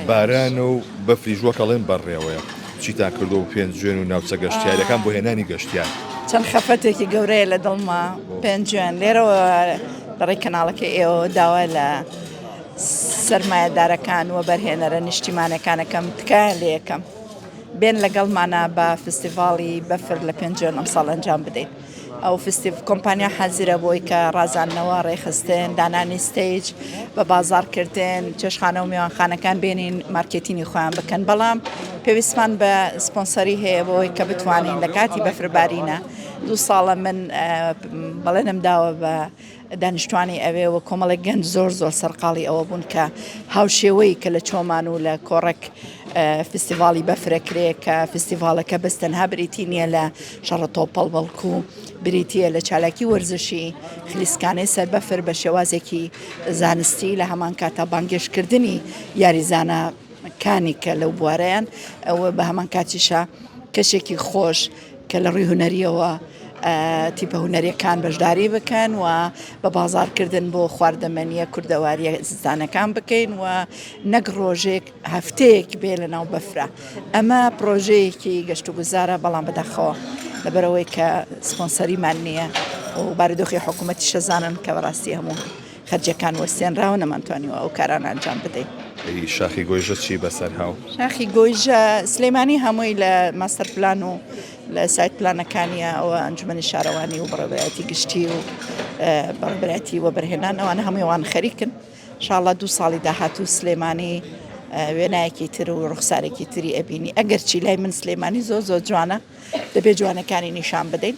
باران و بەفری ژوەکەڵێن بەڕێوەیە چیتان کردو و پێنج جوێن و ناوچە گەشتیارەکان بۆ هێنانی گەشتیار چەند خەفەتێکی گەورەیە لە دڵما پێنج جوێن لێرەوە لەڕێی کەناڵەکەی ئێوە داوا لە سەرمایەدارەکان و بەرهێنەرە نیشتیمانەکانەکەم تکایە لە یەکەم بێن لەگەڵمانە بە فستیڤاڵی بەفر لە پێنج جوێن ئەم ساڵ ئەنجام بدەین. ئەو کۆمپانیا حەزیرە بۆی کە ڕازاندنەوە ڕێخستن دانانی ستیج بە بازارکردن چێشخانە و میوانخانەکان بێنین مارکێتینی خۆیان بکەن بەڵام پێویستمان بە سپۆنسەری هەیە بۆی کە بتوانین لە کاتی بەفربارینە 2 ساڵە من بەڵێنم داوە بە دانیشتوانی ئەوێ و کۆمەڵێک گەنج زۆر سەرقاڵی ئەوە بوون کە هاوشێوەی کە لە چۆمان و لە کۆڕێک فستیڤاڵی بەفرەکرێ کە فستیڤالەکە بەستەنها بریتی نییە لە شەڕە تۆپەڵ بەڵکو بریتیە لە چالاکی وەرزشی خلیسکانەی سەر بەفر بە شێوازێکی زانستی لە هەمان کاتە بانگێشکردنی یاریزانەکانی کە لەو بوارەیان ئەوە بە هەمان کاتیشە کەشێکی خۆش کە لە ڕووی هونەریەوە تیپە هونەریەکان بەشداری بکەن و بە بازارکردن بۆ خواردەمەنیە کوردەواریە زستانەکان بکەین و نەک ڕۆژێک هەفتەیەک بێ لە ناو بەفرە. ئەمە پرۆژەیەکی گەشت و گوزارە بەڵام بەداخەوە لەبەرەوەی کە سپۆنسەریمان نییە و بارودۆخی حکوومەتی شەزانن کە بەڕاستی هەموو خەرجەکان وەستێنراوە نەمانتوانیوە ئەو کاران ئەنجام بدەین. شاخی گۆیژە چی بەسەر هاو؟ شاخی گۆیژە سلەیمانی هەمووی لە ماستەر پلان و لە سایت پلانەکانیە ئەوە ئەنجومەنی شارەوانی و بەڕێوەبەتی گشتی و بەڕێبەتی و بەرهێنان ئەوانە هەموویان خەریکن. ئینشاڵڵا 2 ساڵی داهاتوو سلەیمانی وێنایەکی تر و ڕوخسارێکی تری ئەبینی ئەگەر چی لای من سلەیمانی زۆر جوانە دەبێت جوانەکانی نیشان بدەین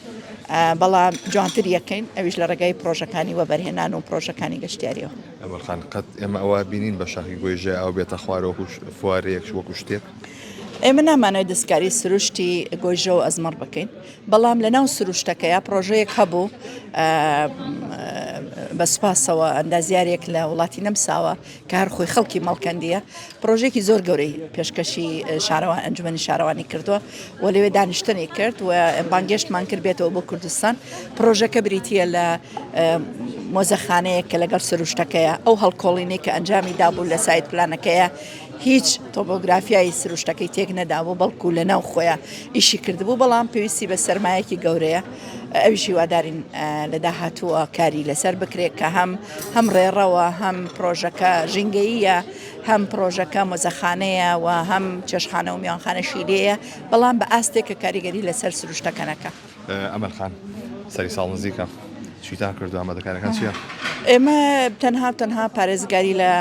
بەڵام جوانتر یەکەین ئەویش لە ڕێگای پرۆژەکانی و بەرهێنان و پرۆژەکانی گەشتیاریەوە. ئەمەڵخان قەت ئێمە ئەوە بینین بە شاخی گۆیژە ئەو بێتە خوارەوە فوارەیەک وەکو شتێک ئێمە نامانەوەی دەستکاری سروشتی گۆیژە و ئەزمەڕ بکەین بەڵام لە ناو سروشتەکەیە پرۆژەیەک هەبوو بە سوپاسەوە ئەندازیارێک لە وڵاتی نەمساوە کە هەر خۆی خەڵکی مەڵکەندیە پرۆژێکی زۆر گەورەی پێشکەشی شارەوان ئەنجومەنی شارەوانی کردووە و لەوێ دانیشتنی کرد و بانگێشتمان کرد بێتەوە بۆ کوردستان پرۆژەکە بریتیە لە مۆزەخانەیە کە لەگەڵ سروشتەکەیە ئەو هەڵکۆڵینەی کە ئەنجامی دابوو لە سایت پلانەکەیە هیچ تۆپۆگرافیای سروشتەکەی تێک نەدابوو بەڵکو لە ناو خۆیان ئیشی کردبوو بەڵام پێویستی بە سەرمایەکی گەورەیە ئەویشی وادارین لە داهاتووە کاری لەسەر بکرێت کە هەم ڕێڕەوە هەم پرۆژەکە ژینگەییە هەم پرۆژەکە مۆزەخانەیە و هەم چێشخانە و میوانخانە شیرەیە بەڵام بە ئاستێکە کاریگەری لەسەر سروشتەکەنەکە. ئەمەلخان سەری ساڵ نزیکە چیتان کردو ئامادەکارەکان چییە؟ ئێمە تەنها پارێزگاری لە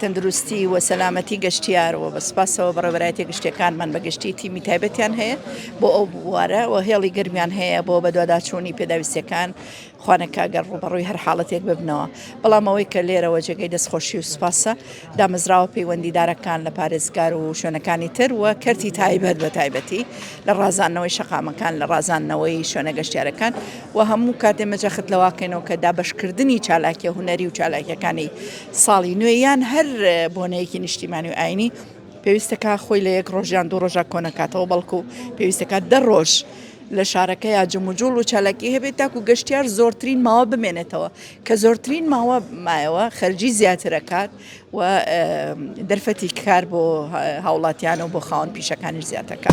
تەندروستی و سەلامەتی گەشتیارەوە بە سپاسەوە بەڕێوەبەتی گشتیەکانمان بە گشتی تیمی تایبەتیان هەیە بۆ ئەو بوارە و هێڵی گرمیان هەیە بۆ بە دوواداچوونی پێداویستەکان خوانەکە گەڕ ڕوبەڕووی هەر حاڵەتێک ببنەوە بەڵام ئەوەی کە لێرەوە جێگەی دەستخۆشی و سوپاسە دامەزراوە پەیوەندیدارەکان لە پارێزگار و شوێنەکانی تر و کەرتی تایبەت بە تایبەتی لە ڕازاندنەوەی شەقامەکان لە ڕازاندنەوەی شوێنە گەشتیارەکان و هەموو کاتێ مەجەخت لەواکەینەوە کە دابەشکردنی چالاکیە هونەری و چالاکیەکانی ساڵی نوێیان هەر بۆنەیەکی نیشتیمانی و ئاینی پێویستەکە خۆی لە 1 ڕۆژیان 2 ڕۆژە کۆنەکاتەوە بەڵکو پێویستەکە 10 ڕۆژ لە شارەکە یا جموجوڵ و چالاکی هەبێت تاکو گەشتیار زۆرترین ماوە بمێنێتەوە کە زۆرترین ماوە مایەوە خەرجی زیاترەکات و دەرفەتی کار بۆ هاوڵاتیان و بۆ خاوەن پیشەکانیش زیاتەکە.